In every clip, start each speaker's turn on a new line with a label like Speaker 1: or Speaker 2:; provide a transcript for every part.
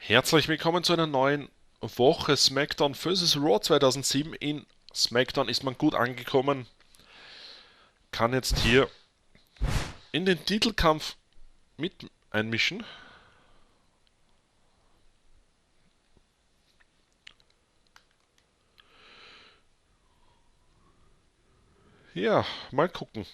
Speaker 1: Herzlich willkommen zu einer neuen Woche Smackdown vs. Raw 2007. In Smackdown ist man gut angekommen. Kann jetzt hier in den Titelkampf mit einmischen. Ja, mal gucken.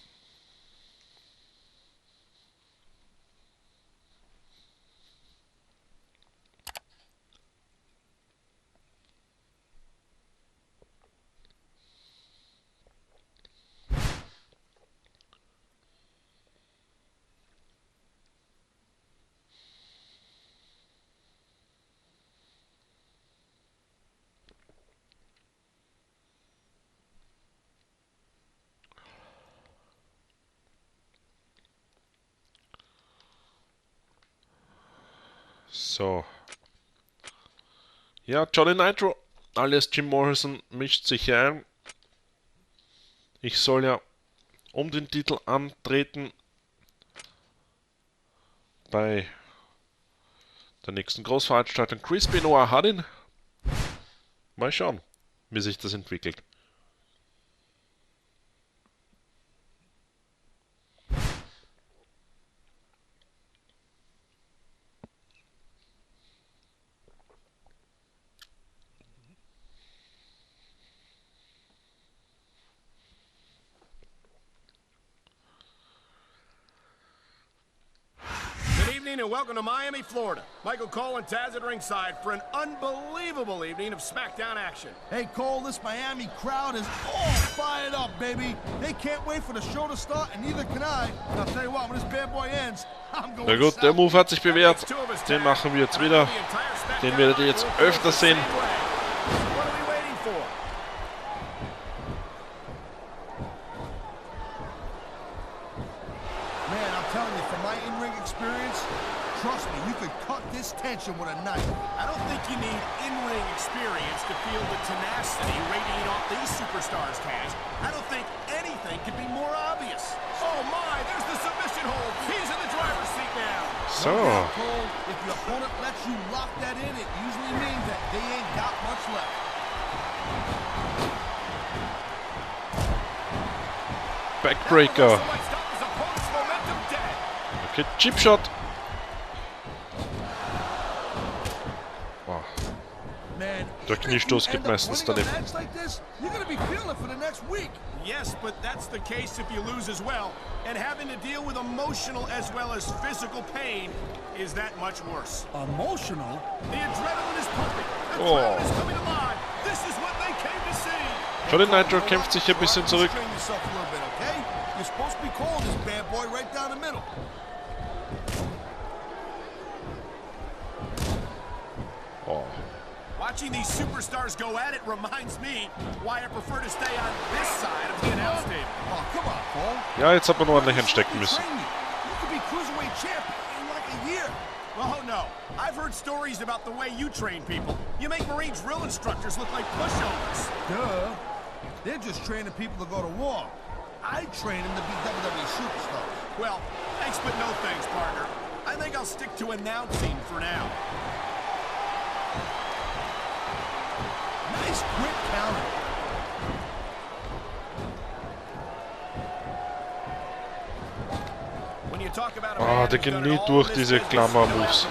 Speaker 1: So. Ja, Johnny Nitro, alias Jim Morrison, mischt sich hier ein. Ich soll ja um den Titel antreten bei der nächsten Großveranstaltung. Chris Benoit hat ihn. Mal schauen, wie sich das entwickelt.
Speaker 2: And welcome to Miami, Florida. Michael Cole and Taz at ringside for an unbelievable evening of Smackdown action.
Speaker 3: Hey Cole, this Miami crowd is all fired up, baby. They can't wait for the show to start, and neither can I. And I'll tell you what, when this bad boy ends, I'm going.
Speaker 1: Na gut, der Move hat sich bewährt. Den machen wir jetzt wieder. Den werdet ihr jetzt öfter sehen.
Speaker 3: Trust me, you could cut this tension with a knife.
Speaker 2: I don't think you need in-ring experience to feel the tenacity radiating off these superstars, Taz. I don't think anything could be more obvious. Oh my, there's the submission hold. He's in the driver's seat now.
Speaker 1: So.
Speaker 3: Cole, if your opponent lets you lock that in, it usually means that they ain't got much left.
Speaker 1: Backbreaker. Okay, Chip Shot. Der Kniestoß geht meistens daneben.
Speaker 2: Yes, but that's the case if you lose as well. And having to deal with emotional as well as physical pain is that much worse.
Speaker 3: Emotional?
Speaker 2: The adrenaline is pumping. The crowd is coming alive. This is what they came to see.
Speaker 1: Johnny Nitro kämpft sich ein bisschen zurück.
Speaker 3: You're supposed to be calling this bad boy right down the middle.
Speaker 1: Oh.
Speaker 2: Watching these superstars go at it reminds me why I prefer to stay on this side of the announce table.
Speaker 3: Oh, come on, Cole.
Speaker 1: Ja, jetzt hat man nur ordentlich einstecken müssen.
Speaker 3: You could be cruiserweight champ in like a year.
Speaker 2: Oh no, I've heard stories about the way you train people. You make Marine drill instructors look like pushovers.
Speaker 3: Duh. They're just training people to go to war. I train them to be WWE superstars.
Speaker 2: Well, thanks but no thanks, partner. I think I'll stick to announcing for now.
Speaker 3: Nice quick counter.
Speaker 2: When you talk about
Speaker 1: Der geht nie durch diese Klammer-Moves.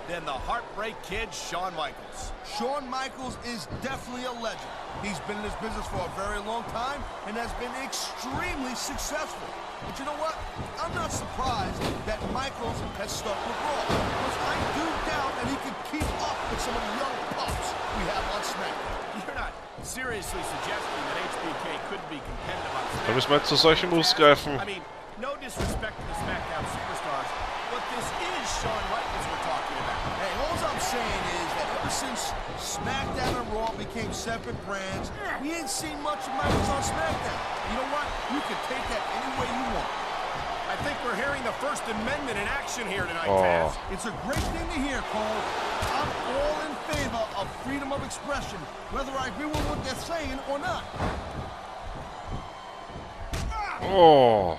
Speaker 2: Then the Heartbreak Kid, Shawn Michaels.
Speaker 3: Shawn Michaels is definitely a legend. He's been in this business for a very long time and has been extremely successful. But you know what? I'm not surprised that Michaels has stuck with Raw, because I do doubt that he can keep up with some of the young pups we have on SmackDown.
Speaker 2: You're not seriously suggesting that HBK could be competitive on SmackDown?
Speaker 1: Da müssen wir jetzt zu solchen Moves greifen.
Speaker 2: I mean, no disrespect to the SmackDown superstars, but this is Shawn Michaels we're talking about.
Speaker 3: Hey, all I'm saying is that ever since SmackDown and Raw became separate brands, we ain't seen much of Michaels on SmackDown. You know what? You can take that any way you want.
Speaker 2: I think we're hearing the First Amendment in action here tonight, Taz.
Speaker 3: It's a great thing to hear, Cole. I'm all in favor of freedom of expression, whether I agree with what they're saying or not.
Speaker 1: Oh.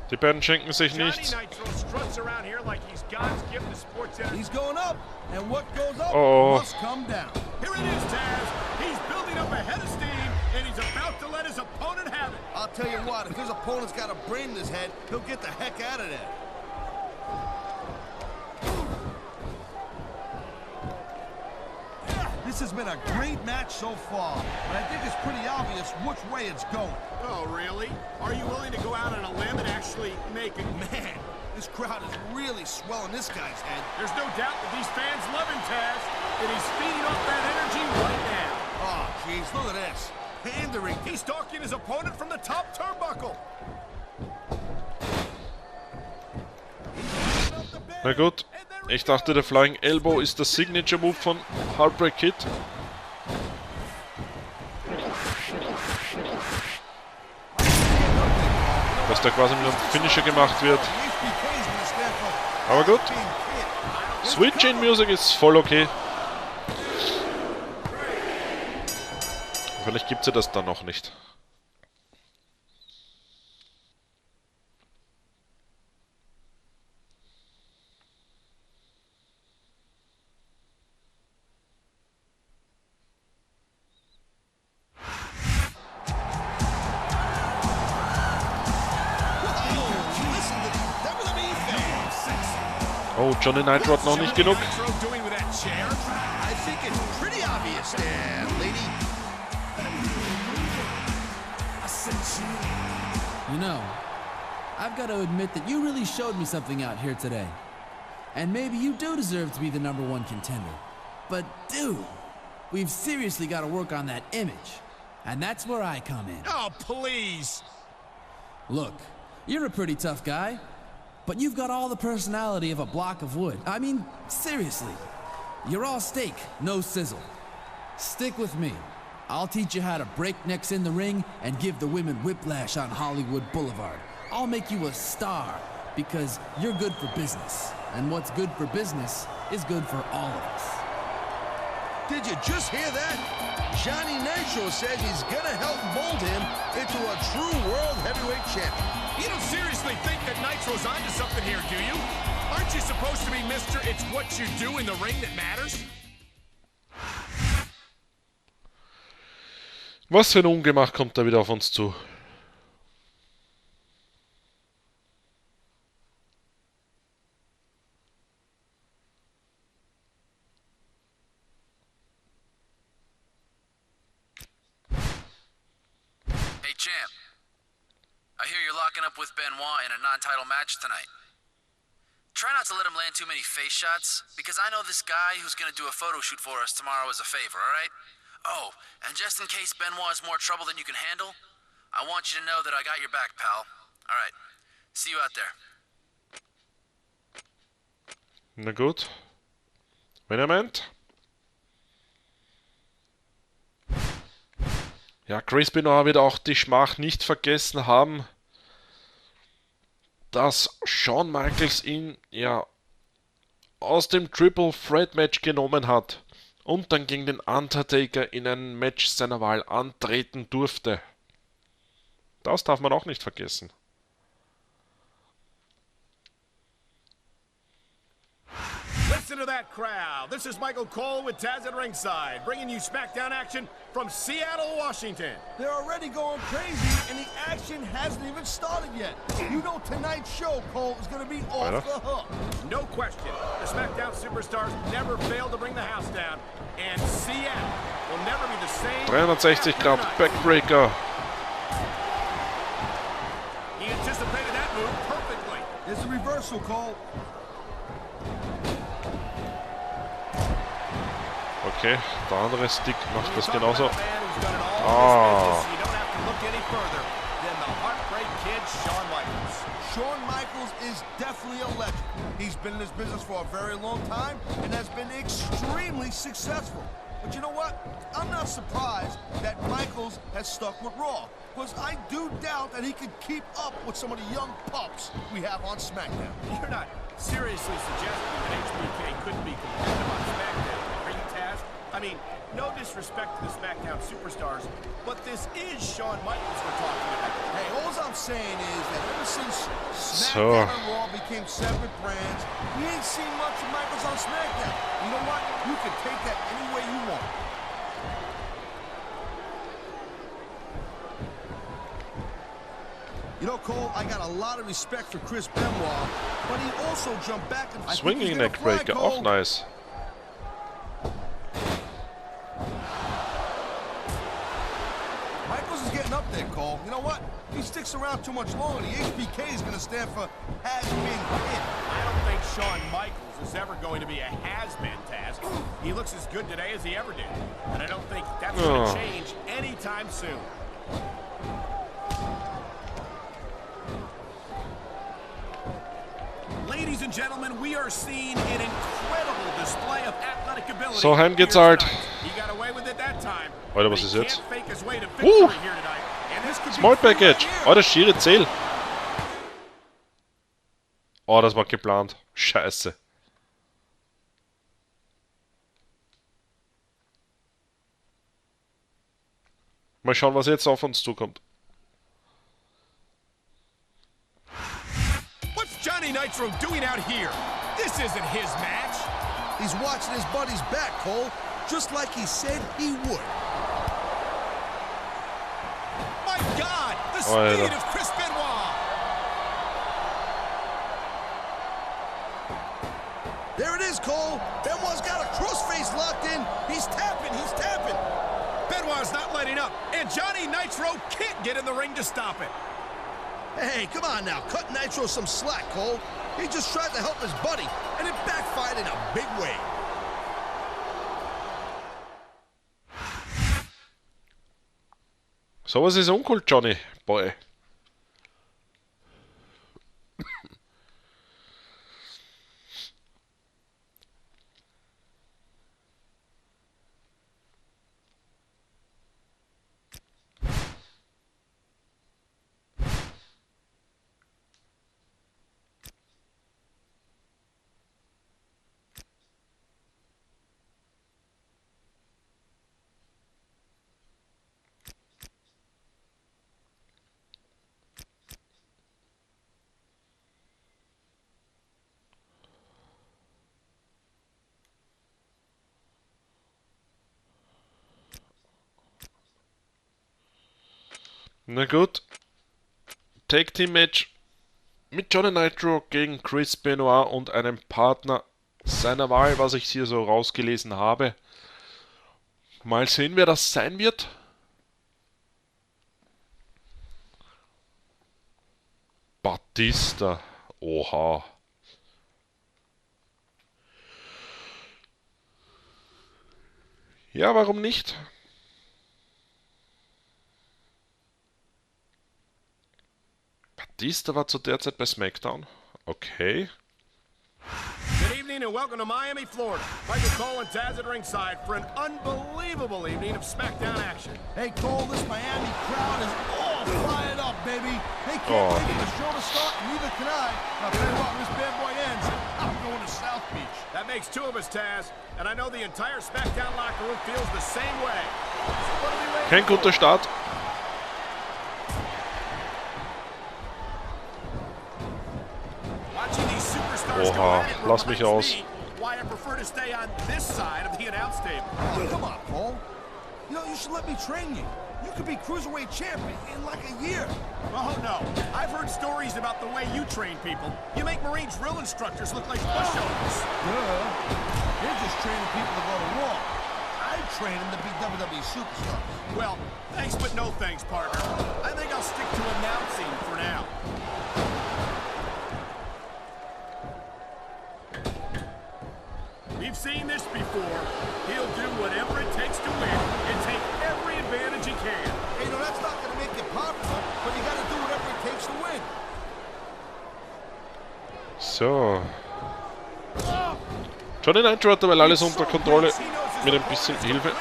Speaker 1: Die beiden schenken sich nichts.
Speaker 2: Johnny Nitro struts around here like he's God's gift to sports
Speaker 3: He's going up, and what goes up must come down.
Speaker 2: Here it is, Taz. He's building up a head of steam, and he's about to let his opponent have it.
Speaker 3: I'll tell you what, if his opponent's got a brain in his head, he'll get the heck out of there. This has been a great match so far, but I think it's pretty obvious which way it's going.
Speaker 2: Oh, really? Are you willing to go out on a limb and actually make it?
Speaker 3: Man, this crowd is really swelling this guy's head.
Speaker 2: There's no doubt that these fans love him, Taz, and he's feeding off that energy right now.
Speaker 3: Oh, jeez, look at this. Pandering.
Speaker 2: He's stalking his opponent from the top turnbuckle.
Speaker 1: Na gut, ich dachte, der Flying Elbow ist der Signature Move von Heartbreak Kid. Dass da quasi mit einem Finisher gemacht wird. Aber gut. Sweet Chain Music ist voll okay. Vielleicht gibt es ja das dann noch nicht. Oh, Johnny Nitro hat noch nicht genug.
Speaker 4: You know, I've got to admit that you really showed me something out here today. And maybe you do deserve to be the #1 contender. But dude, we've seriously got to work on that image. And that's where I come in.
Speaker 2: Oh, please.
Speaker 4: Look, you're a pretty tough guy, but you've got all the personality of a block of wood. I mean, seriously. You're all steak, no sizzle. Stick with me. I'll teach you how to break necks in the ring and give the women whiplash on Hollywood Boulevard. I'll make you a star because you're good for business. And what's good for business is good for all of us.
Speaker 3: Did you just hear that? Johnny Nitro says he's gonna help mold him into a true world heavyweight champion.
Speaker 2: You don't seriously think that Nitro's onto something here, do you? Aren't you supposed to be Mr. It's what you do in the ring that matters?
Speaker 1: Was für ein Ungemach kommt da wieder auf uns zu?
Speaker 5: Hey champ, I hear you're locking up with Benoit in a non-title match tonight. Try not to let him land too many face shots, because I know this guy who's gonna do a photo shoot for us tomorrow as a favor, alright? Oh, and just in case Benoit is more trouble than you can handle, I want you to know that I got your back, pal. Alright, see you out there.
Speaker 1: Na gut. Wenn er meint. Ja, Chris Benoit wird auch die Schmach nicht vergessen haben, dass Shawn Michaels ihn ja aus dem Triple Threat Match genommen hat und dann gegen den Undertaker in einem Match seiner Wahl antreten durfte. Das darf man auch nicht vergessen.
Speaker 2: Listen to that crowd. This is Michael Cole with Taz at ringside, bringing you Smackdown action from Seattle, Washington.
Speaker 3: They're already going crazy, and the action hasn't even started yet. You know tonight's show, Cole, is going to be off the hook.
Speaker 2: No question. The Smackdown superstars never fail to bring the house down, and Seattle will never be the same.
Speaker 1: 360 Grad Backbreaker.
Speaker 2: He anticipated that move perfectly.
Speaker 3: It's a reversal, Cole.
Speaker 1: Okay, der andere Stick macht das genauso.
Speaker 3: Shawn Michaels is definitely a legend. He's been in this business for a very long time and has been extremely successful. But you know what? I'm not surprised that Michaels has stuck with Raw, because I do doubt that he could keep up with some of the young pups we have on SmackDown.
Speaker 2: You're not seriously suggesting that HBK couldn't be competitive on SmackDown, are you, Taz? I mean, no disrespect to the SmackDown superstars, but this is Shawn Michaels we're talking about.
Speaker 3: Hey, all I'm saying is that ever since Smackdown and Raw became separate brands, we ain't seen much of Michaels on Smackdown. You know what? You can take that any way you want. You know, Cole, I got a lot of respect for Chris Benoit, but he also jumped back and
Speaker 1: Swinging neck breaker, auch nice.
Speaker 3: Michaels is getting up there, Cole. You know what? If he sticks around too much longer, the HBK is going to stand for has been hit.
Speaker 2: I don't think Shawn Michaels is ever going to be a has-been, Taz. He looks as good today as he ever did. And I don't think that's going to change anytime soon. Ladies and gentlemen, we are seeing an incredible display of athletic ability.
Speaker 1: So, Hand geht's halt.
Speaker 2: He got away with it that time.
Speaker 1: Alter, was ist jetzt?
Speaker 2: Here
Speaker 1: Small Package. Oh, das Schiere zählt. Oh, das war geplant. Scheiße. Mal schauen, was jetzt auf uns zukommt.
Speaker 2: What's Johnny Nitro doing out here? This isn't his match.
Speaker 3: He's watching his buddy's back, Cole, just like he said he would.
Speaker 2: My God, the speed of Chris Benoit.
Speaker 3: There it is, Cole. Benoit's got a crossface locked in. He's tapping, he's tapping.
Speaker 2: Benoit's not letting up, and Johnny Nitro can't get in the ring to stop it.
Speaker 3: Hey, come on now. Cut Nitro some slack, Cole. He just tried to help his buddy, and it backfired in a big way.
Speaker 1: Sowas ist uncool, Johnny Boy. Na gut. Tag Team Match mit Johnny Nitro gegen Chris Benoit und einem Partner seiner Wahl, was ich hier so rausgelesen habe. Mal sehen, wer das sein wird. Batista. Oha. Ja, warum nicht? Batista war zu der Zeit bei Smackdown. Okay.
Speaker 2: Good evening and welcome to Miami, Florida. Michael Cole and Taz at ringside for an unbelievable evening of Smackdown action.
Speaker 3: Hey, Cole, this Miami crowd is all fired up, baby. They can't wait for the show to start, neither can I. Now, tell you what, when this bad boy ends, I'm going to South Beach.
Speaker 2: That makes two of us, Taz. And I know the entire Smackdown locker room feels the same way. So what are we waiting
Speaker 1: Kein guter Start. Oha, lass mich aus.
Speaker 2: Why I prefer to stay on this side of the announce table.
Speaker 3: Oh, come on, Cole. You know, you should let me train you. You could be cruiserweight champion in like a year.
Speaker 2: Oh, no. I've heard stories about the way you train people. You make Marine drill instructors look like pushovers.
Speaker 3: You're just training people to go to war. I train them to be WWE superstars.
Speaker 2: Well, thanks but no thanks, partner. I think I'll stick to announcing for now. We've seen this before. He'll do whatever it takes to win and take every advantage he can.
Speaker 3: Hey, you know, that's not going to make you popular, but you got to do whatever it takes to win.
Speaker 1: So. Johnny Nitro hat dabei alles unter Kontrolle mit ein bisschen Hilfe.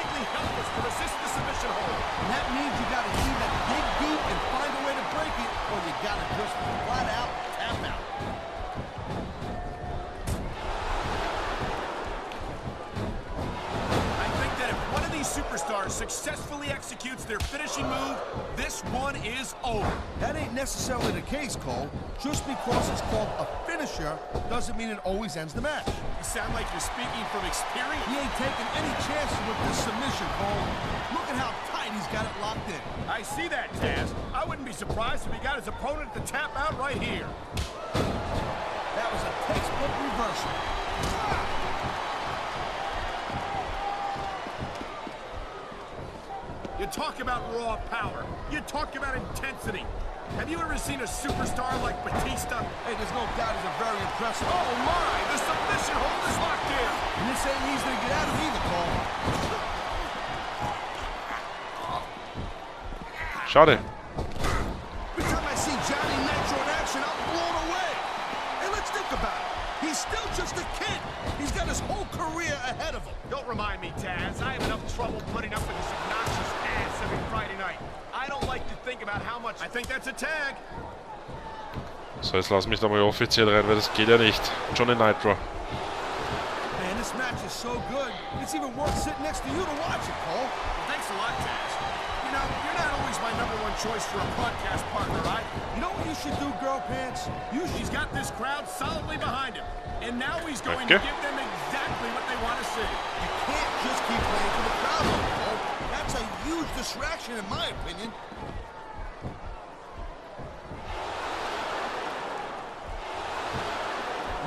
Speaker 2: Successfully executes their finishing move, this one is over.
Speaker 3: That ain't necessarily the case, Cole. Just because it's called a finisher doesn't mean it always ends the match.
Speaker 2: You sound like you're speaking from experience.
Speaker 3: He ain't taking any chances with this submission, Cole. Look at how tight he's got it locked in.
Speaker 2: I see that, Taz. I wouldn't be surprised if he got his opponent to tap out right here.
Speaker 3: That was a textbook reversal.
Speaker 2: You talk about raw power. You talk about intensity. Have you ever seen a superstar like Batista?
Speaker 3: Hey, there's no doubt he's a very impressive.
Speaker 2: Oh my, the submission hold is locked in.
Speaker 3: And this ain't easy to get out of either, Cole.
Speaker 1: Schade.
Speaker 3: Every time I see Johnny Nitro in action, I'm blown away. Hey, let's think about it. He's still just a kid. He's got his whole career ahead of him.
Speaker 2: Don't remind me, Taz. I have enough trouble putting up with this obnoxious ass every Friday night. I don't like to think about how much... I think that's a tag.
Speaker 1: So, jetzt lass mich da mal offiziell rein, weil das geht ja nicht. Johnny Nitro.
Speaker 3: Man, this match is so good. It's even worth sitting next to you to watch it, Cole.
Speaker 2: Thanks a lot, Taz. You know, you're not always my #1 choice for a podcast partner, right?
Speaker 3: You know what you should do, Girl Pants?
Speaker 2: He's got this crowd solidly behind him. And now he's going to give them exactly what they want to see.
Speaker 3: You can't just keep playing for the crowd, Cole. That's a huge distraction, in my opinion.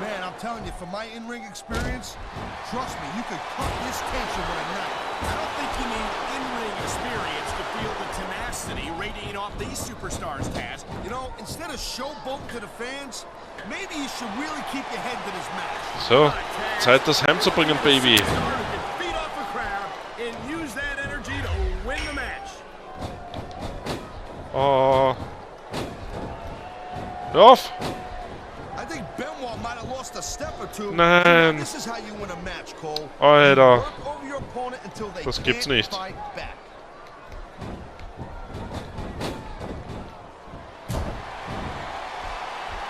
Speaker 3: Man, I'm telling you, from my in-ring experience, trust me, you could cut this tension with a knife.
Speaker 2: I don't think you need in-ring experience to feel the tenacity radiating off these superstars, Taz.
Speaker 3: You know, instead of showboating to the fans, maybe you should really keep your head to this match.
Speaker 1: So, Zeit das heimzubringen, Baby.
Speaker 2: Feed off the crowd and use that energy to win the match.
Speaker 1: Oh. Hör auf!
Speaker 3: I think Benoit might have lost a step or two.
Speaker 1: Nein.
Speaker 3: This is how you win a match, Cole.
Speaker 1: Alter.
Speaker 3: You work over your opponent until they
Speaker 1: Das gibt's
Speaker 3: can't
Speaker 1: nicht.
Speaker 3: fight back.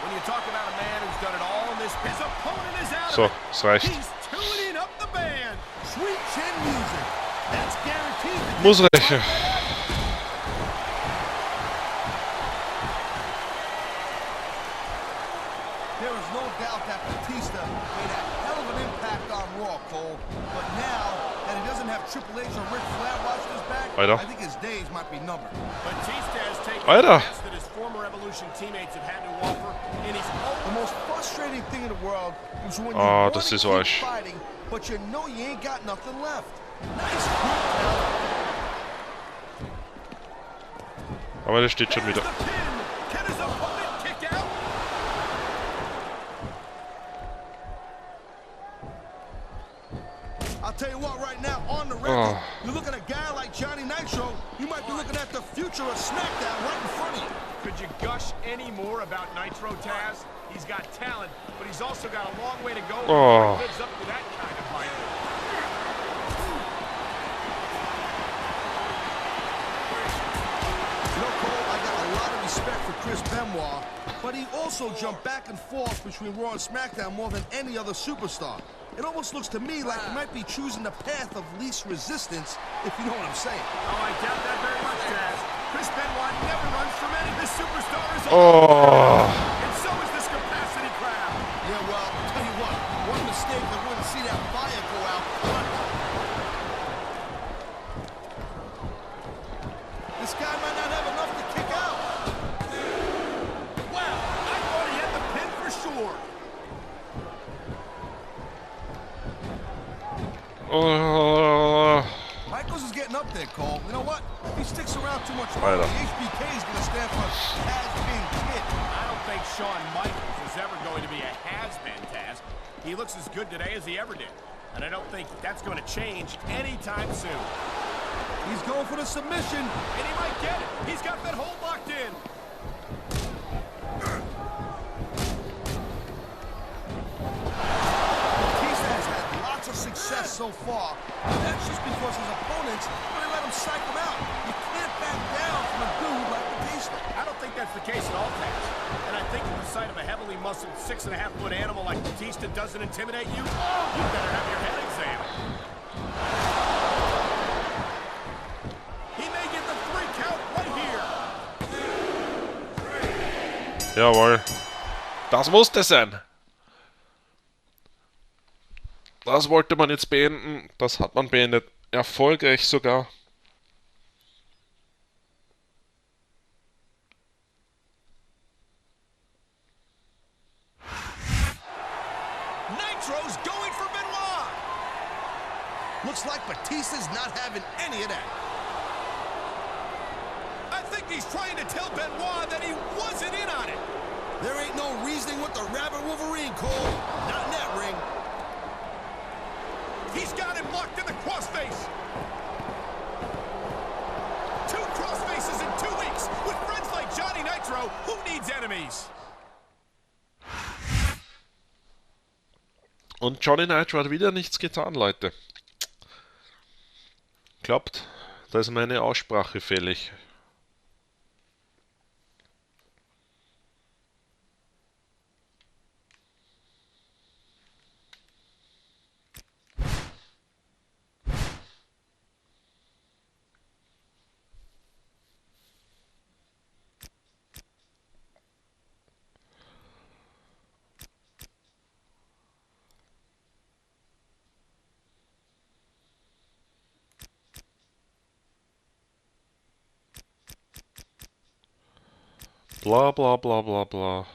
Speaker 2: When you talk about a man who's done it all in this, his opponent is out
Speaker 1: So,
Speaker 2: of it.
Speaker 1: es reicht.
Speaker 2: He's tuning up the band.
Speaker 3: Sweet chin music. That's guaranteed to
Speaker 1: Muss reichen.
Speaker 3: There is no doubt that Batista made a hell of an impact on Raw, Cole. But now that he doesn't have Triple H or Ric Flair watching his back,
Speaker 1: Alter.
Speaker 3: I think his days might be numbered.
Speaker 2: Batista has taken
Speaker 1: Alter.
Speaker 2: the best that his former Evolution teammates have had to offer, and he's
Speaker 3: The most frustrating thing in the world is when you
Speaker 1: Ah,
Speaker 3: want
Speaker 1: das
Speaker 3: to
Speaker 1: ist
Speaker 3: keep
Speaker 1: Arsch.
Speaker 3: fighting, but you know you ain't got nothing left. Nice group talent.
Speaker 1: Aber der steht schon wieder.
Speaker 2: the pin. Can his opponent kick out?
Speaker 3: I'll tell you what, right now, on the record, you look at a guy like Johnny Nitro, you might be looking at the future of SmackDown right in front of you.
Speaker 2: Could you gush any more about Nitro, Taz? He's got talent, but he's also got a long way to go before he lives up to that kind of hype.
Speaker 3: You know, Cole, I got a lot of respect for Chris Benoit, but he also jumped back and forth between Raw and SmackDown more than any other superstar. It almost looks to me like he might be choosing the path of least resistance, if you know what I'm saying.
Speaker 2: Oh, I doubt that very much, Taz. Chris Benoit never runs from any. This superstar is
Speaker 1: Oh.
Speaker 2: and so is this capacity crowd.
Speaker 3: Yeah, well, I'll tell you what, one mistake I wouldn't see that fire go out. This guy might not have enough to kick out.
Speaker 2: Wow, I thought he had the pin for sure.
Speaker 1: Oh.
Speaker 3: Michaels is getting up there, Cole. You know what? If he sticks around too much longer,
Speaker 1: Alter.
Speaker 3: the HBK is going to stand for has-been kid.
Speaker 2: I don't think Shawn Michaels is ever going to be a has-been, Taz. He looks as good today as he ever did. And I don't think that's going to change anytime soon.
Speaker 3: He's going for the submission.
Speaker 2: And he might get it. He's got that hold locked in.
Speaker 3: Batista has had lots of success so far. And that's just because his opponents really let him psych him out. You can't back down from a dude like Batista.
Speaker 2: I don't think that's the case at all, Taz. And I think that the sight of a heavily muscled 6.5-foot animal like Batista doesn't intimidate you. You better have your head examined. He
Speaker 1: Jawohl. Das musste sein. Das wollte man jetzt beenden. Das hat man beendet. Erfolgreich sogar.
Speaker 3: Nitro's going for Benoit. Looks like Batista's not having any of that.
Speaker 2: I think he's trying to tell Benoit that he wasn't in on it.
Speaker 3: There ain't no reasoning with the Rabbit Wolverine, Cole. Not in that ring.
Speaker 2: He's got him locked in the crossface. 2 crossfaces in 2 weeks. With friends like Johnny Nitro, who needs enemies?
Speaker 1: Und Johnny Nitro hat wieder nichts getan, Leute. Glaubt, da ist meine Aussprache fällig. Bla bla bla bla bla.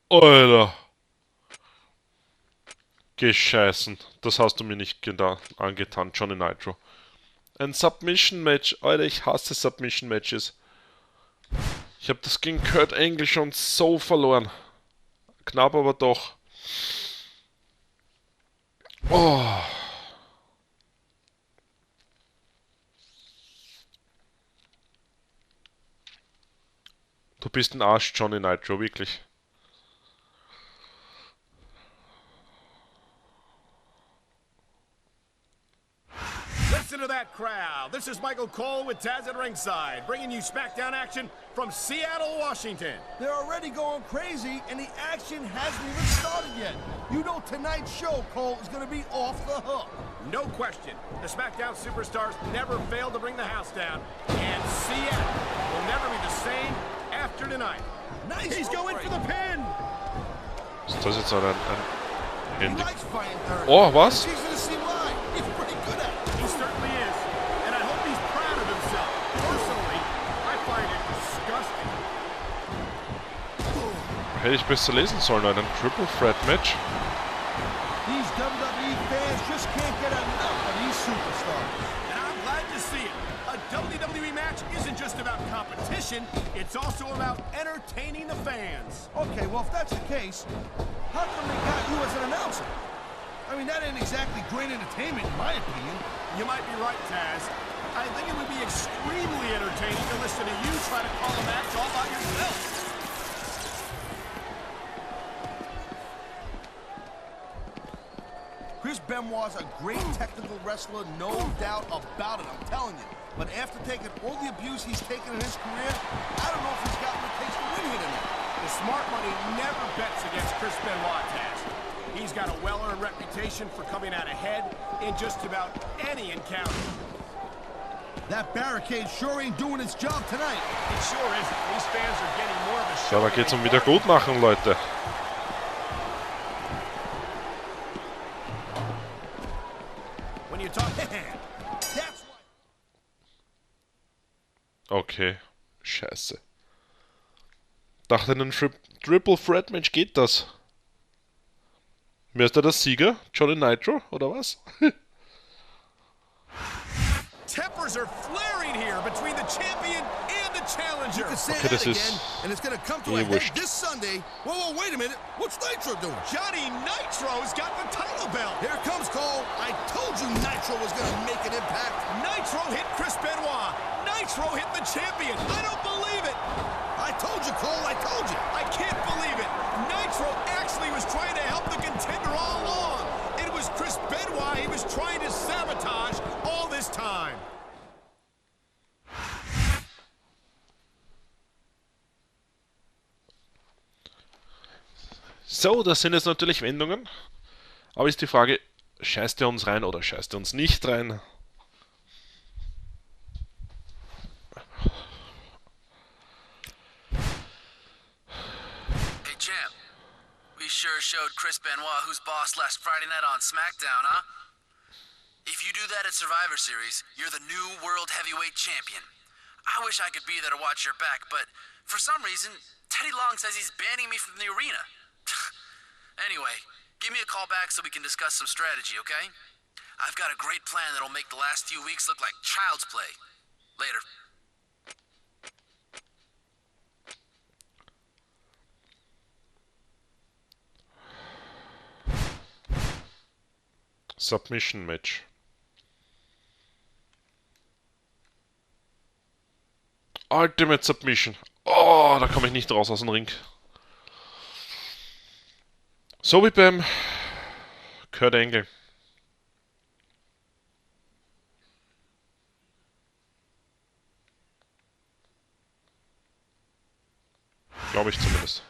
Speaker 1: Alter. Gescheißen. Das hast du mir nicht angetan, Johnny Nitro. Ein Submission-Match. Alter, ich hasse Submission-Matches. Ich habe das gegen Kurt Angle schon so verloren. Knapp, aber doch. Oh. Du bist ein Arsch, Johnny Nitro, wirklich.
Speaker 2: Listen to that crowd. This is Michael Cole with Taz at ringside, bringing you Smackdown action from Seattle, Washington.
Speaker 3: They're already going crazy, and the action hasn't even started yet. You know tonight's show, Cole, is going to be off the hook.
Speaker 2: No question. The Smackdown superstars never failed to bring the house down, and Seattle will never be the same after tonight.
Speaker 3: Nice.
Speaker 2: He's going for the pin.
Speaker 1: Ist das jetzt ein
Speaker 3: He
Speaker 1: Handy?
Speaker 3: likes fighting third.
Speaker 1: Oh, was?
Speaker 3: It's easy to see why. He's pretty good at it.
Speaker 2: He certainly is, and I hope he's proud of himself. Personally, I find it disgusting.
Speaker 1: Hätte ich besser lesen sollen, ein Triple Threat Match.
Speaker 3: These WWE fans just can't get enough of these superstars.
Speaker 2: And I'm glad to see it. A WWE match isn't just about competition, it's also about entertaining the fans.
Speaker 3: Okay, well, if that's the case, how come they got you as an announcer? I mean, that ain't exactly great entertainment, in my opinion.
Speaker 2: You might be right, Taz. I think it would be extremely entertaining to listen to you try to call a match all by yourself.
Speaker 3: Chris Benoit's a great technical wrestler, no doubt about it, I'm telling you. But after taking all the abuse he's taken in his career, I don't know if he's got what it takes to win here tonight.
Speaker 2: The smart money never bets against Chris Benoit, Taz. He's got a well-earned reputation for coming out ahead in just about any encounter.
Speaker 3: That barricade sure ain't doing its job tonight.
Speaker 2: It sure isn't. These fans are getting more of a
Speaker 1: So,
Speaker 2: show.
Speaker 1: da geht's um Wiedergutmachen, Leute.
Speaker 2: When you talk
Speaker 3: That's why.
Speaker 1: Okay, scheiße. Dachte, in einem Triple Threat Match geht das. Wer ist da der Sieger? Johnny Nitro, oder was?
Speaker 2: tempers are flaring here between the champion and the challenger.
Speaker 3: You can say
Speaker 1: Okay,
Speaker 3: that
Speaker 1: das
Speaker 3: again,
Speaker 1: ist
Speaker 3: and it's gonna come to a head
Speaker 1: wurscht.
Speaker 3: this Sunday. Whoa, wait a minute. What's Nitro doing?
Speaker 2: Johnny Nitro's got the title belt.
Speaker 3: Here comes Cole. I told you Nitro was gonna make an impact.
Speaker 2: Nitro hit Chris Benoit. Nitro hit the champion. I don't believe it.
Speaker 3: I told you, Cole. I told you.
Speaker 2: I can't believe it. Nitro actually was trying to help the contender all along. It was Chris Benoit he was trying to sabotage all this time.
Speaker 1: So, das sind jetzt natürlich Wendungen. Aber ist die Frage, scheißt ihr uns rein oder scheißt ihr uns nicht rein?
Speaker 5: Hey, champ. We sure showed Chris Benoit who's boss last Friday night on Smackdown, huh? If you do that at Survivor Series, you're the new World Heavyweight Champion. I wish I could be there to watch your back, but for some reason, Teddy Long says he's banning me from the arena. Anyway, give me a call back so we can discuss some strategy, okay? I've got a great plan that'll make the last few weeks look like child's play. Later.
Speaker 1: Submission Match. Ultimate Submission. Oh, da komme ich nicht raus aus dem Ring. So wie beim Kurt Angle. Glaube ich zumindest.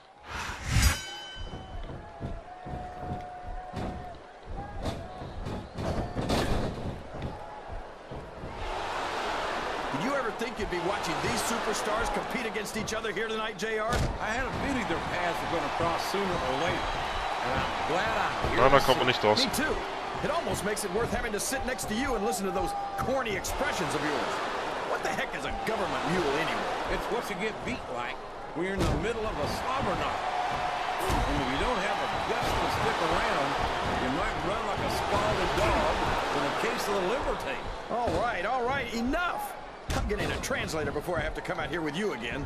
Speaker 2: Did you ever think you'd be watching these superstars compete against each other here tonight, JR?
Speaker 6: I had a feeling their paths were going to cross sooner or later. And I'm glad I'm here.
Speaker 1: Na, da kommt man nicht raus.
Speaker 2: Me too. It almost makes it worth having to sit next to you and listen to those corny expressions of yours. What the heck is a government mule anyway?
Speaker 6: It's what you get beat like. We're in the middle of a slobber knot. And if you don't have the guts to stick around, you might run like a scalded dog with a case of the liver tape.
Speaker 2: All right, enough. I'm getting a translator before I have to come out here with you again.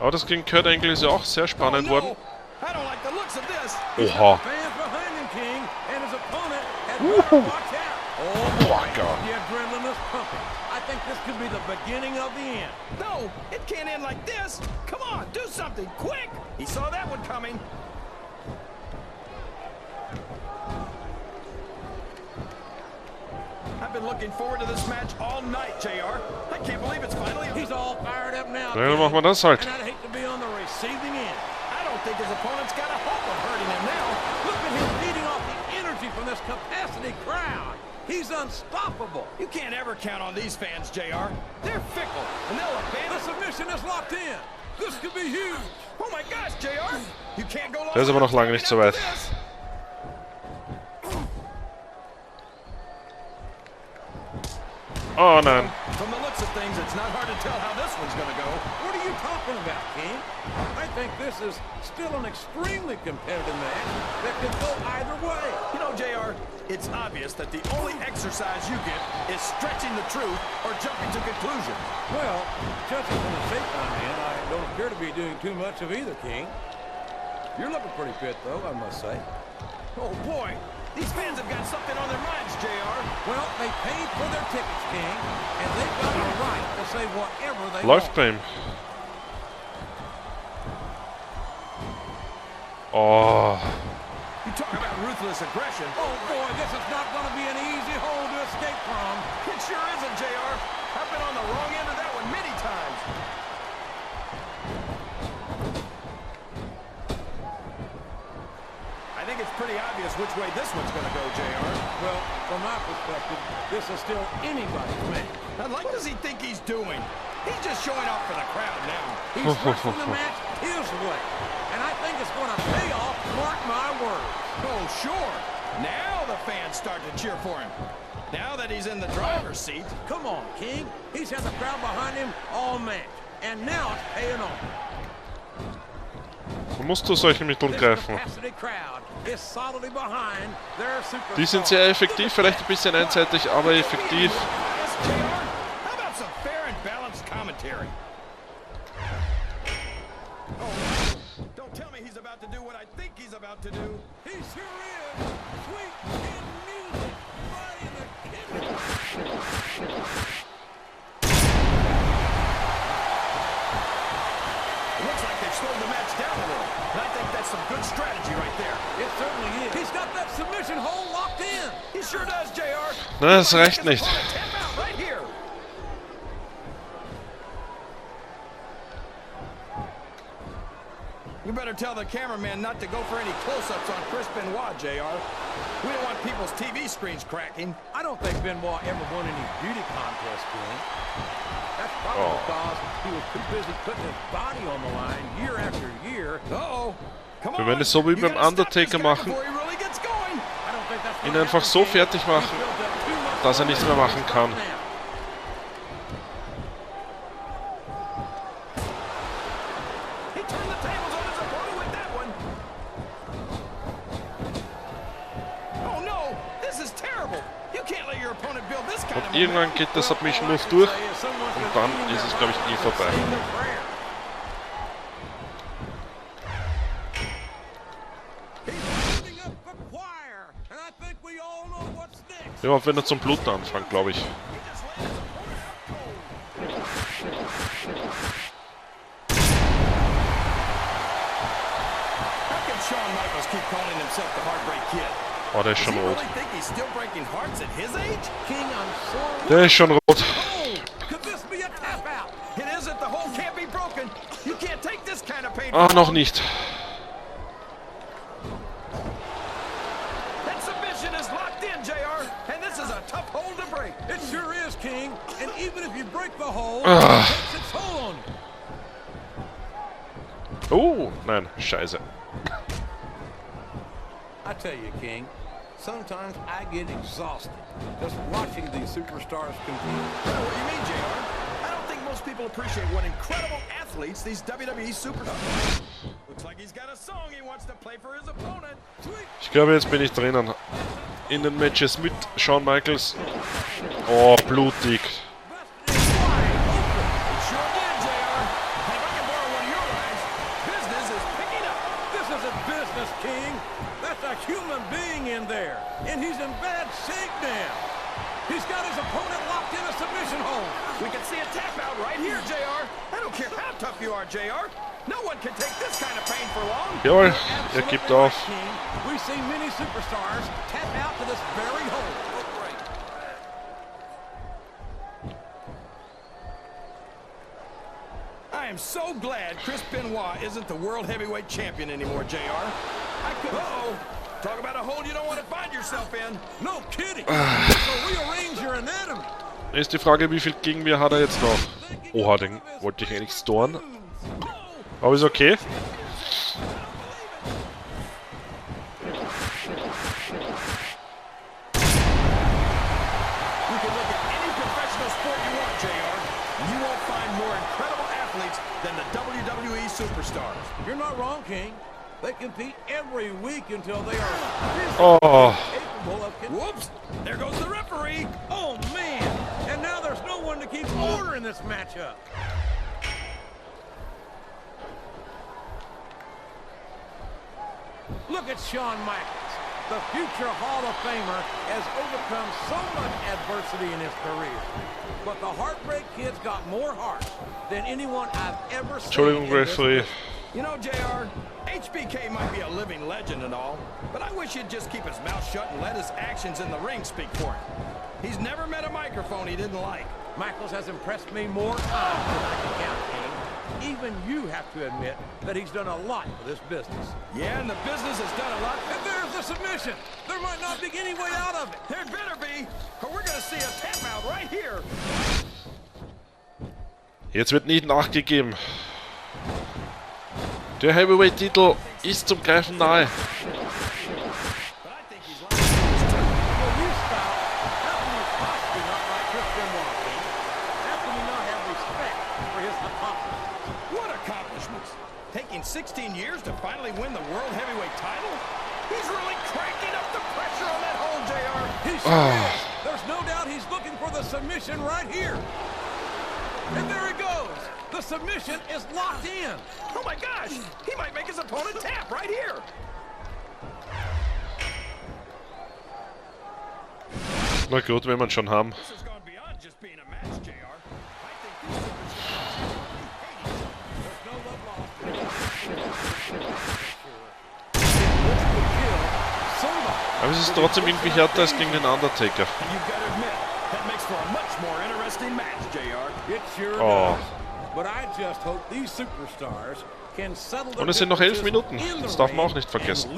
Speaker 1: Aber das gegen Kurt Angle ist ja auch sehr spannend worden.
Speaker 2: I don't like the looks of this.
Speaker 1: Oha.
Speaker 6: Fans behind him, King, and his opponent had better watch out. Oh,
Speaker 1: my God.
Speaker 6: The adrenaline is pumping. I think this could be the beginning of the end.
Speaker 2: No, it can't end like this. Come on, do something, quick. He saw that one coming. I've been looking forward to this match all night, JR. I can't believe it's finally...
Speaker 6: He's all fired up now.
Speaker 1: Ja, dann machen wir das halt.
Speaker 6: And I'd hate to be on the receiving end.
Speaker 2: I don't think his opponent's got a hope of hurting him now.
Speaker 6: Look at him feeding off the energy from this capacity crowd. He's unstoppable.
Speaker 2: You can't ever count on these fans, JR. They're fickle, and they'll abandon...
Speaker 6: The submission is locked in. This could be huge.
Speaker 2: Oh my gosh, JR! You can't go long
Speaker 1: Der ist aber noch lange nicht so weit. Oh nein.
Speaker 2: From the looks of things, it's not hard to tell how this one's gonna go.
Speaker 6: What are you talking about, King? I think this is still an extremely competitive match that could go either way.
Speaker 2: You know, JR, it's obvious that the only exercise you get is stretching the truth or jumping to conclusions.
Speaker 6: Well, judging from the shape I'm in, I don't appear to be doing too much of either, King. You're looking pretty fit, though, I must say.
Speaker 2: Oh boy, these fans have got something on their minds, JR.
Speaker 6: Well, they paid for their tickets, King, and they've got the right to say whatever they
Speaker 1: Läuft
Speaker 6: want.
Speaker 1: bei ihm. Oh.
Speaker 2: You talk about ruthless aggression.
Speaker 6: Oh boy, this is not going to be an easy hole to escape from.
Speaker 2: It sure isn't, JR. I've been on the wrong end of that one many times. I think it's pretty obvious which way this one's going to go, JR.
Speaker 6: Well, from my perspective, this is still anybody's match.
Speaker 2: And what does he think he's doing? He's just showing off for the crowd now.
Speaker 6: He's wrestling the match his way, and I think it's going to pay off, mark my words.
Speaker 2: Oh, sure. Now the fans start to cheer for him. Now that he's in the driver's seat.
Speaker 6: Come on, King. He's had the crowd behind him all match, and now it's paying off.
Speaker 1: Man muss zu solchen Mitteln
Speaker 6: This
Speaker 1: greifen.
Speaker 6: capacity crowd is solidly behind their superstar.
Speaker 1: Die sind sehr effektiv, vielleicht ein bisschen einseitig, aber effektiv.
Speaker 2: Yes, JR. How about some fair and balanced commentary? Oh, don't tell me he's about to do what I think he's about to do.
Speaker 6: He sure is. Sweet and music right in the kidney.
Speaker 2: It looks like they've slowed the match down a little. And I think that's some good strategy right there.
Speaker 6: It certainly is. He's got that submission hold locked in.
Speaker 2: He sure does, JR.
Speaker 1: Na, das reicht nicht.
Speaker 2: Tap out right here. You better tell the cameraman not to go for any close-ups on Chris Benoit, JR. We don't want people's TV screens cracking.
Speaker 6: I don't think Benoit ever won any beauty contest, King. That's probably because he was too busy putting his body on the line year after year.
Speaker 2: Uh-oh. Come on.
Speaker 1: Wir werden es so wie beim Undertaker machen. Ihn einfach so fertig machen, dass er nichts mehr machen kann. Und irgendwann geht der Submission Move durch und dann ist es, glaube ich, eh vorbei. Ja, wenn er zum Bluten anfängt, glaube ich. Oh, der ist schon rot. Der ist schon rot. Ah, noch nicht.
Speaker 6: It sure is, King. And even if you break the hold, it takes its hold on you.
Speaker 1: Oh, nein, scheiße.
Speaker 6: I tell you, King, sometimes I get exhausted just watching these superstars compete.
Speaker 2: What do you mean, JR? I don't think most people appreciate what incredible athletes these WWE superstars. Looks like he's got a song he wants to play for his opponent.
Speaker 1: Ich glaube, jetzt bin ich drinnen. In den Matches mit Shawn Michaels. Oh, blutig.
Speaker 6: Human being in there, and he's in bad shape now. He's got his opponent locked in a submission hold.
Speaker 2: We can see a tap out right here, JR. I don't care how tough you are, JR. No one can take this kind of pain for long.
Speaker 1: Jawohl, er gibt auf.
Speaker 6: We've seen many superstars tap out to this very hold.
Speaker 2: I am so glad Chris Benoit isn't the World Heavyweight Champion anymore, JR. I could... Uh-oh. Talk about a hole you don't want to find yourself in.
Speaker 6: No kidding. So rearrange your anatomy.
Speaker 1: Ist die Frage, wie viel Gegenwehr hat er jetzt noch? Oha, den wollte ich eigentlich storen. Aber ist okay.
Speaker 2: Superstars.
Speaker 6: You're not wrong, King. They compete every week until they are capable of...
Speaker 2: Whoops! There goes the referee!
Speaker 6: Oh, man! And now there's no one to keep order in this matchup. Look at Shawn Michaels. The future Hall of Famer has overcome so much adversity in his career. But the Heartbreak Kid's got more heart than anyone I've ever seen.
Speaker 1: Entschuldigung, Referee.
Speaker 2: You know, JR, HBK might be a living legend and all, but I wish he'd just keep his mouth shut and let his actions in the ring speak for him. He's never met a microphone he didn't like.
Speaker 6: Michaels has impressed me more times than I can count, King. Even you have to admit that he's done a lot for this business.
Speaker 2: Yeah, and the business has done a lot.
Speaker 6: And there's the submission. There might not be any way out of it.
Speaker 2: There better be, or we're going to see a tap out right here.
Speaker 1: Jetzt wird nicht nachgegeben. Der Heavyweight-Titel ist zum Greifen nahe.
Speaker 2: What accomplishments! Taking 16 years to finally win the World Heavyweight title? He's really cranking up the pressure on that hole, JR.
Speaker 6: He sure is. There's no doubt he's looking for the submission right here. And there he goes. The submission is locked in.
Speaker 2: Oh my gosh! He might make his opponent tap right here.
Speaker 1: Na gut, wenn wir schon haben.
Speaker 2: This has gone beyond just being a match, JR. I think
Speaker 1: Aber es ist trotzdem irgendwie härter als gegen den Undertaker. Oh. Und es sind noch 11 Minuten. Das darf man auch nicht vergessen.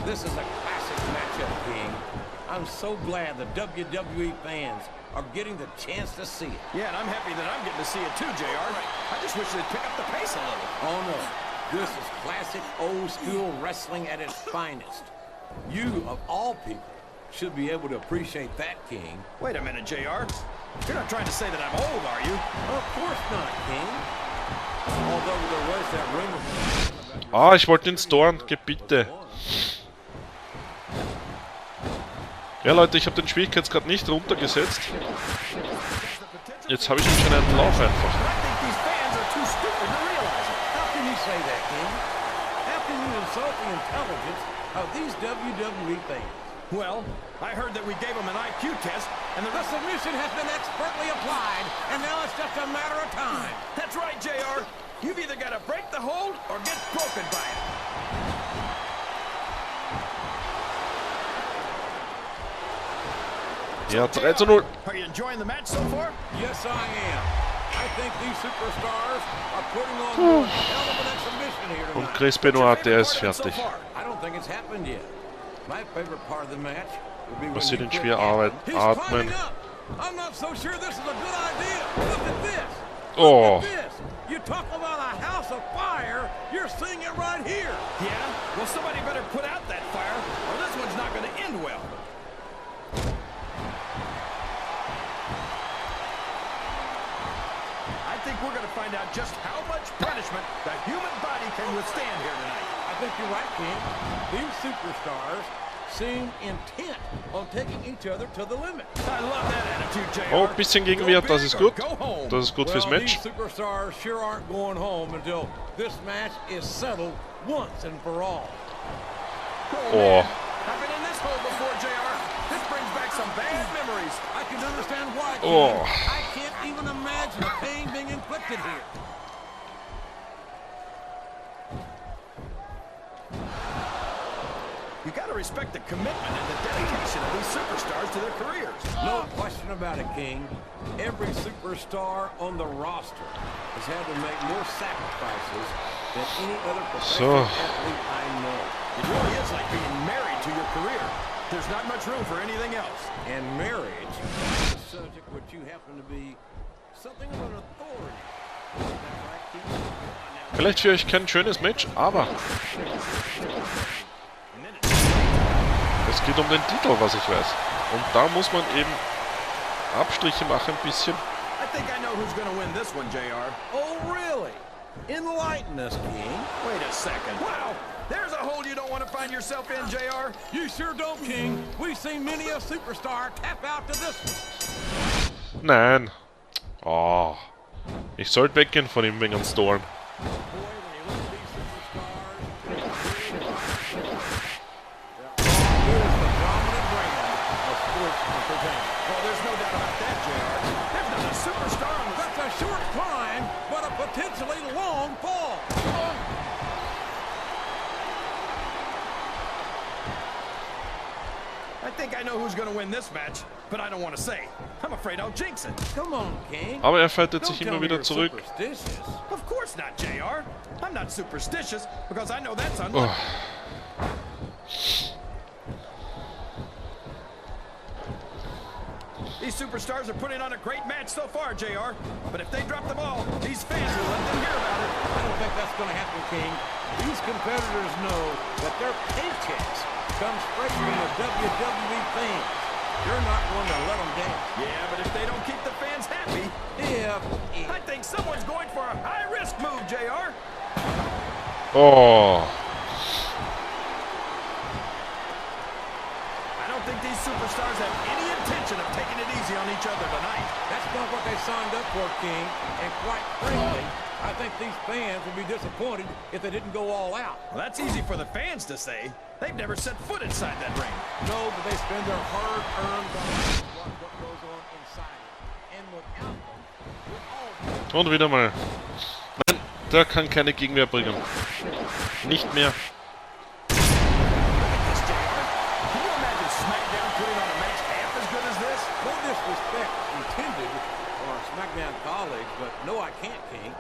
Speaker 6: This is a classic matchup, King. I'm so glad the WWE fans are getting the chance to see it.
Speaker 2: Yeah, and I'm happy that I'm getting to see it too, JR. I just wish they'd pick up the pace a little.
Speaker 6: Oh, no. This is classic old-school wrestling at its finest. You, of all people, should be able to appreciate that, King.
Speaker 2: Wait a minute, JR. You're not trying to say that I'm old, are you?
Speaker 6: Of course not, King. Although there was that rumor.
Speaker 1: Ah, ich wollte ins Tor, bitte. Ja Leute, ich habe den Schwierigkeitsgrad nicht runtergesetzt. Jetzt habe ich schon einen Lauf einfach.
Speaker 2: Well, I heard that we gave them an IQ test, and the
Speaker 6: submission has been expertly applied, and now it's just a matter of time.
Speaker 2: That's right, JR. You've either got to break the hold or get broken by it.
Speaker 1: Ja, 3:0.
Speaker 2: Are you enjoying the match so far?
Speaker 6: Yes, I am. I think these superstars are putting on one hell of an exhibition here tonight.
Speaker 1: Und Chris Benoit, der ist fertig.
Speaker 6: I don't think it's happened yet. My favorite part of the match would be when
Speaker 1: Passiert
Speaker 6: you
Speaker 1: in
Speaker 6: quit
Speaker 1: schwer
Speaker 6: acting.
Speaker 1: atmen.
Speaker 6: I'm not so sure this is a good idea. Look at this.
Speaker 1: Oh.
Speaker 6: Look at this. You talk about a house of fire, you're seeing it right here.
Speaker 2: Yeah? Well, somebody better put out that fire, or this one's not going to end well. I think we're going to find out just how much punishment the human body can withstand here tonight.
Speaker 6: I think you're right, King. These superstars seem intent on taking each other to the limit.
Speaker 2: I love that attitude, JR.
Speaker 1: Oh, bisschen Gegenwert, das ist gut. Das ist gut fürs Match.
Speaker 6: These superstars sure aren't going home until this match is settled once and for all.
Speaker 1: Oh.
Speaker 2: I've been in this hole before, JR. This brings back some bad memories.
Speaker 6: I can understand why, King.
Speaker 1: Oh.
Speaker 6: I can't even imagine the pain being inflicted here.
Speaker 2: You got to respect the commitment and the dedication of these superstars to their careers.
Speaker 6: No question about it, King. Every superstar on the roster has had to make more sacrifices than any other professional athlete I know.
Speaker 2: It really is like being married to your career. There's not much room for anything else.
Speaker 6: And marriage is a subject which you happen to be something of an authority. Is that right, King?
Speaker 1: Vielleicht für euch kein schönes Match, aber es geht um den Titel, was ich weiß. Und da muss man eben Abstriche machen ein bisschen.
Speaker 2: I think I know who's going to win this one, JR.
Speaker 6: Oh, really? Enlighten us, King.
Speaker 2: Wait a second. Wow, there's a hole you don't want to find yourself in, JR.
Speaker 6: You sure don't, King. We've seen many a superstar tap out to this one.
Speaker 1: Nein. Oh. Ich sollte weggehen von ihm wegen dem Storm.
Speaker 2: Well, there's no doubt about that, JR. There's not a superstar on the...
Speaker 6: That's a short climb, but a potentially long fall.
Speaker 2: I think I know who's going to win this match, but I don't want to say. I'm afraid I'll jinx it.
Speaker 6: Come on, King.
Speaker 1: Aber er fightet
Speaker 6: Don't
Speaker 1: sich
Speaker 6: tell
Speaker 1: immer
Speaker 6: me
Speaker 1: wieder
Speaker 6: you're
Speaker 1: zurück.
Speaker 6: superstitious.
Speaker 2: Of course not, JR. I'm not superstitious because I know that's unlucky. These superstars are putting on a great match so far, JR. But if they drop the ball, these fans will let them hear about it.
Speaker 6: I don't think that's going to happen, King. These competitors know that their paychecks come straight from the WWE fans. You're not going to let them down.
Speaker 2: Yeah, but if they don't keep the fans happy... I think someone's going for a high-risk move, JR.
Speaker 1: Oh.
Speaker 2: I don't think these superstars have any intention of taking it easy on each other tonight.
Speaker 6: That's not what they signed up for, King. And quite frankly, I think these fans would be disappointed if they didn't go all out.
Speaker 2: Well, that's easy for the fans to say. They've never set foot inside that ring.
Speaker 6: No, but they spend their hard-earned dollars on what goes on inside it. And without them, we're all...
Speaker 1: Und wieder mal. Nein, der kann keine Gegenwehr bringen. Nicht mehr.
Speaker 2: Look at this, JR. Can you imagine Smackdown putting on a match half as good as this?
Speaker 6: No disrespect intended for our SmackDown colleagues, but no, I can't, King.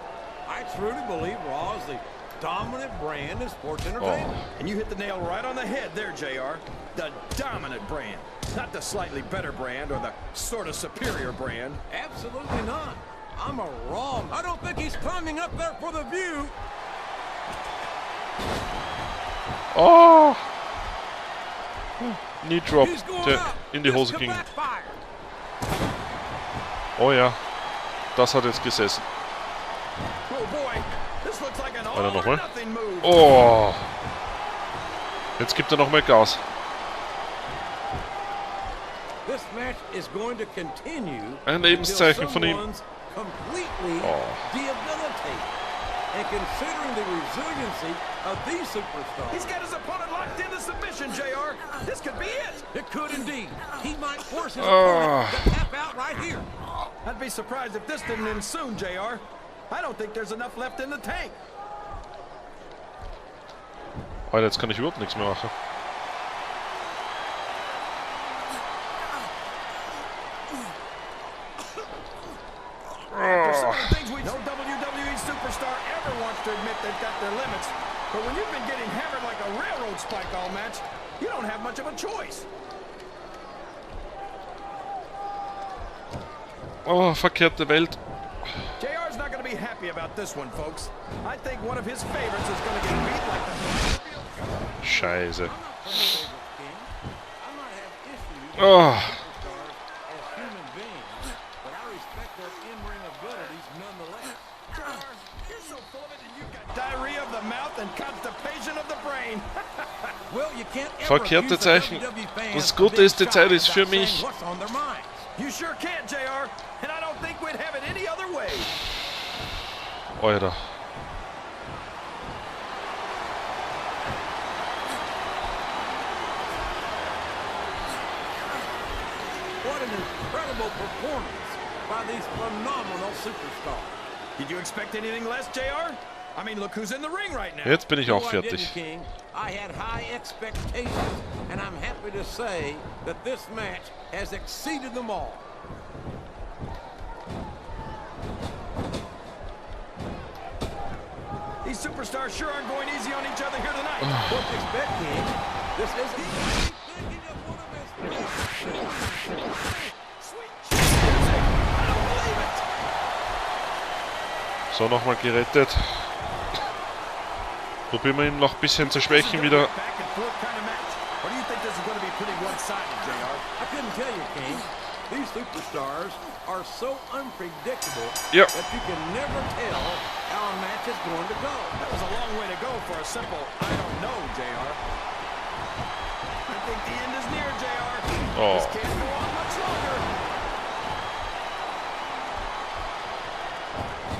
Speaker 6: I truly believe Raw is the dominant brand in sports entertainment.
Speaker 7: And you hit the nail right on the head there, JR. The dominant brand. Not the slightly better brand or the sort of superior brand.
Speaker 6: Absolutely not. I'm a wrong. I don't think he's climbing up there for the view.
Speaker 1: Oh! Knee Drop, der in die Hose ging. Oh ja, das hat jetzt gesessen. Weiter nochmal. Oh! Jetzt gibt er noch mehr Gas. Ein Lebenszeichen von ihm. Oh.
Speaker 6: And considering the resiliency of these superstars,
Speaker 7: he's got his opponent locked into submission, JR. This could be it.
Speaker 6: It could indeed. He might force his opponent to tap out right here.
Speaker 7: I'd be surprised if this didn't end soon, JR. I don't think there's enough left in the tank.
Speaker 1: Alter, jetzt kann ich überhaupt nichts mehr machen.
Speaker 7: Superstar ever wants to admit they've got their limits, but when you've been getting hammered like a railroad spike all match, you don't have much of a choice.
Speaker 1: Oh, verkehrte Welt.
Speaker 7: JR's not going to be happy about this one, folks. I think one of his favorites is going to get beat like the...
Speaker 1: Scheiße. Oh. Verkehrte Zeichen. Das Gute ist, die Zeit ist für mich. Alter.
Speaker 6: What an incredible performance by these phenomenal superstars.
Speaker 7: Did you expect anything less, JR? I mean, look who's in the ring right now.
Speaker 1: Jetzt bin ich auch fertig.
Speaker 6: I had high expectations, and I'm happy to say that this match has exceeded them all.
Speaker 7: These superstars sure aren't going easy on each other here tonight.
Speaker 6: What do you expect, King? This isn't thinking of one of his
Speaker 7: sweet music. I don't believe it.
Speaker 1: So, nochmal gerettet. Probieren wir ihn noch ein bisschen zu schwächen wieder.
Speaker 6: I couldn't tell you, King. These superstars are so unpredictable that you can never tell how a match is going to go.
Speaker 7: That was a long way to go for a simple I don't know, JR. I think the end is near, JR. This can't go on much longer.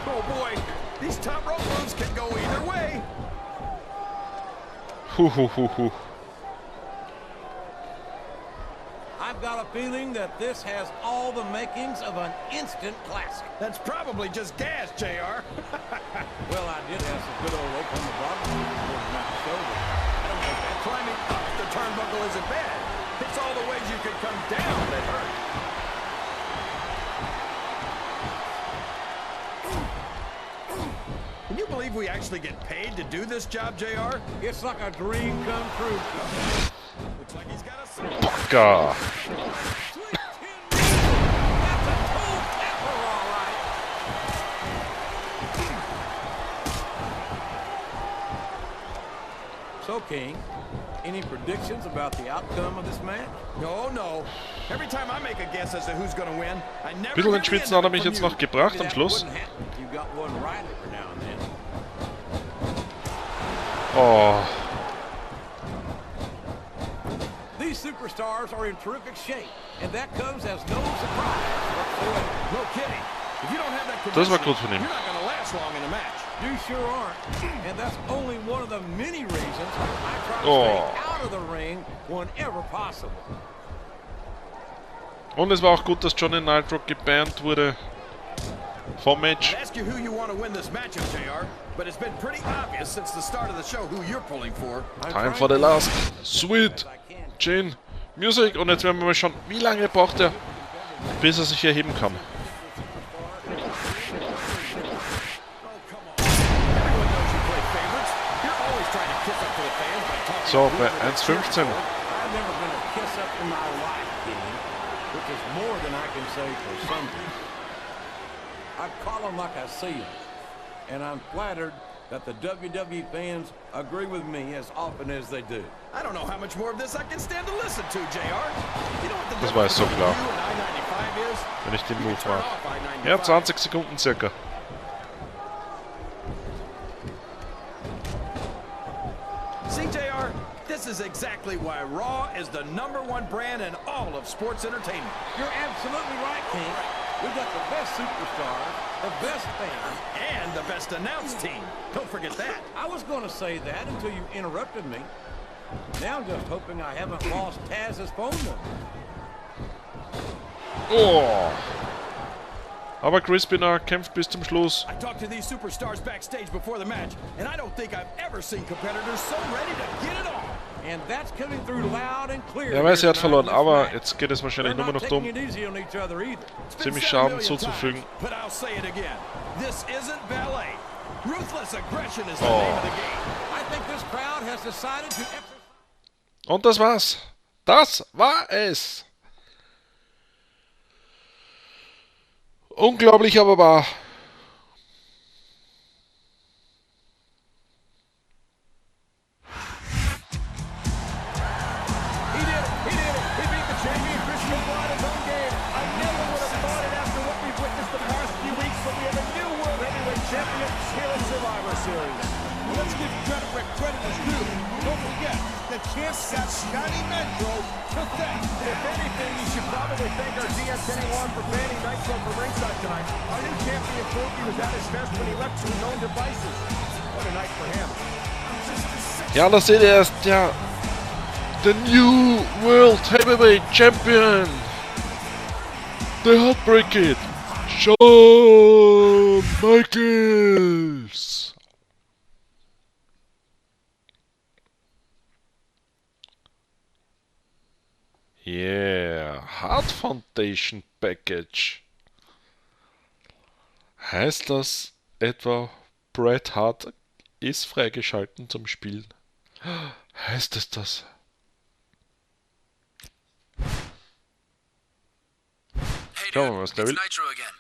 Speaker 7: Oh boy, these top rope moves can go either way.
Speaker 6: I've got a feeling that this has all the makings of an instant classic.
Speaker 7: That's probably just gas, JR.
Speaker 6: Well, I did have some good old rope on the bottom of my shoulder.
Speaker 7: I don't think that climbing up the turnbuckle isn't bad. It's all the ways you could come down that hurt. Can you believe we actually get paid to do this job, JR?
Speaker 6: It's like a dream come true.
Speaker 7: Looks like he's got a...
Speaker 1: Fucker. So, King, any predictions about the outcome of this match?
Speaker 7: No. Every time I make a guess as to who's going to win, I never
Speaker 1: Bisschen ins Schwitzen hat er mich jetzt noch gebracht am Schluss. Oh.
Speaker 6: These superstars are in terrific shape, and that comes as no surprise whatsoever.
Speaker 7: No kidding. If you don't have that
Speaker 1: Das war
Speaker 7: condition,
Speaker 1: gut von ihm.
Speaker 7: you're not going to last long in a match.
Speaker 6: You sure aren't. And that's only one of the many reasons I try to stay out of the ring whenever possible.
Speaker 1: Und es war auch gut, dass Johnny Nitro gebannt wurde vom Match.
Speaker 7: I ask you who you want to win this matchup, JR, but it's been pretty obvious since the start of the show who you're pulling for.
Speaker 1: Time for the last sweet Gin Music. Und jetzt werden wir mal schauen, wie lange braucht er, bis er sich erheben kann. So, bei 1,15.
Speaker 6: I've never been a kiss up in my life, kid, which is more than I can say for some people. I call them like I see them, and I'm flattered that the WWE fans agree with me as often as they do.
Speaker 7: I don't know how much more of this I can stand to listen to, JR. You know what the
Speaker 1: Das war
Speaker 7: difference
Speaker 1: so
Speaker 7: between
Speaker 1: klar.
Speaker 7: you and I-95 is?
Speaker 1: Wenn ich den
Speaker 7: You
Speaker 1: Move
Speaker 7: can turn
Speaker 1: mache.
Speaker 7: off I-95.
Speaker 1: Ja, 20 Sekunden circa.
Speaker 7: See, JR, this is exactly why Raw is the #1 brand in all of sports entertainment.
Speaker 6: You're absolutely right, King. We've got the best superstars, the best fans,
Speaker 7: And the best announced team. Don't forget that.
Speaker 6: I was going to say that until you interrupted me. Now I'm just hoping I haven't lost Taz's phone number.
Speaker 1: Oh. Aber Chris Benoit kämpft bis zum Schluss.
Speaker 7: I talked to these superstars backstage before the match, and I don't think I've ever seen competitors so ready to get it on.
Speaker 6: And that's coming through loud and clear.
Speaker 1: Er weiß, er hat
Speaker 6: here
Speaker 1: verloren,
Speaker 6: tonight in
Speaker 1: aber
Speaker 6: this match.
Speaker 1: jetzt geht es wahrscheinlich
Speaker 6: They're
Speaker 1: nur
Speaker 6: not
Speaker 1: noch
Speaker 6: taking
Speaker 1: darum,
Speaker 6: it easy on each other either.
Speaker 7: It's been
Speaker 1: ziemlich
Speaker 7: said a
Speaker 1: Schaden
Speaker 7: million
Speaker 1: zuzufügen.
Speaker 7: times, but I'll say it again. This isn't ballet. Ruthless aggression is the
Speaker 1: Oh.
Speaker 7: name of the game.
Speaker 6: I think this crowd has decided to exercise.
Speaker 1: Und das war's. Das war es. Unglaublich, aber wahr.
Speaker 7: He did it. He did it. He beat the champion Christian Blood his own game. I never would have thought it after what we've witnessed the past few weeks, but we have a new World Heavyweight Champion here at Survivor Series.
Speaker 3: Let's give credit where credit is due. Don't forget, the champ's got Scotty Metro to thank.
Speaker 7: If anything, you should probably thank our GM Kenny Long for banning Nitro from ringside tonight. Our new champion proved he was at his best when he left to known devices. What a night for him.
Speaker 1: Ja, da seht ihr erst, ja, the new World Heavyweight Champion, the Heartbreak Kid, Shawn Michaels. Yeah, Heart Foundation Package. Heißt das etwa, Bret Hart ist freigeschalten zum Spielen? Heißt es das?
Speaker 5: Hey
Speaker 1: Schauen wir
Speaker 5: dude,
Speaker 1: mal, was
Speaker 5: it's
Speaker 1: der will.
Speaker 5: Nitro again.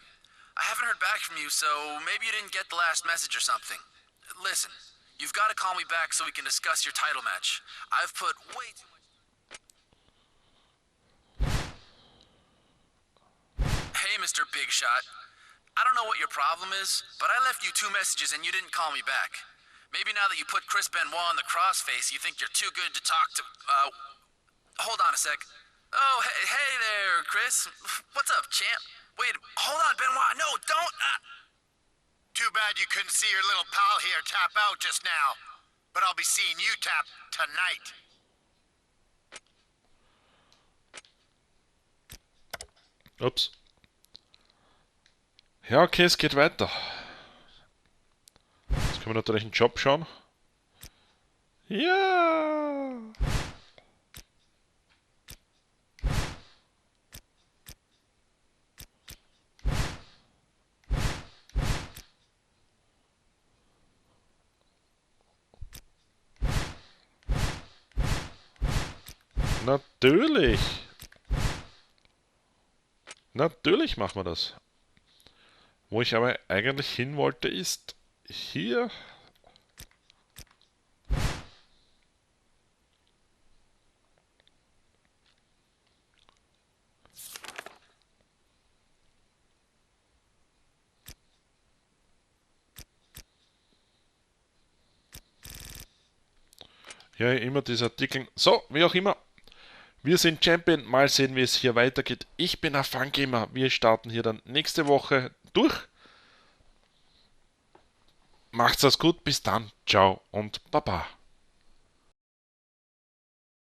Speaker 5: I haven't heard back from you, so maybe you didn't get the last message or something. Listen, you've got to call me back so we can discuss your title match. I've put way too much... Hey, Mr. Big Shot. I don't know what your problem is, but I left you 2 messages and you didn't call me back. Maybe now that you put Chris Benoit on the crossface, you think you're too good to talk to... hold on a sec. Oh, hey there, Chris. What's up, champ? Wait, hold on, Benoit. No, don't...
Speaker 8: Too bad you couldn't see your little pal here tap out just now. But I'll be seeing you tap tonight.
Speaker 1: Ups. Ja, okay, es geht weiter. Jetzt können wir natürlich einen Job schauen. Ja! Natürlich! Natürlich machen wir das. Wo ich aber eigentlich hin wollte, ist hier. Ja, immer dieser Artikel. So, wie auch immer. Wir sind Champion. Mal sehen, wie es hier weitergeht. Ich bin ein FunGamer. Wir starten hier dann nächste Woche durch. Macht's das gut. Bis dann. Ciao und Baba.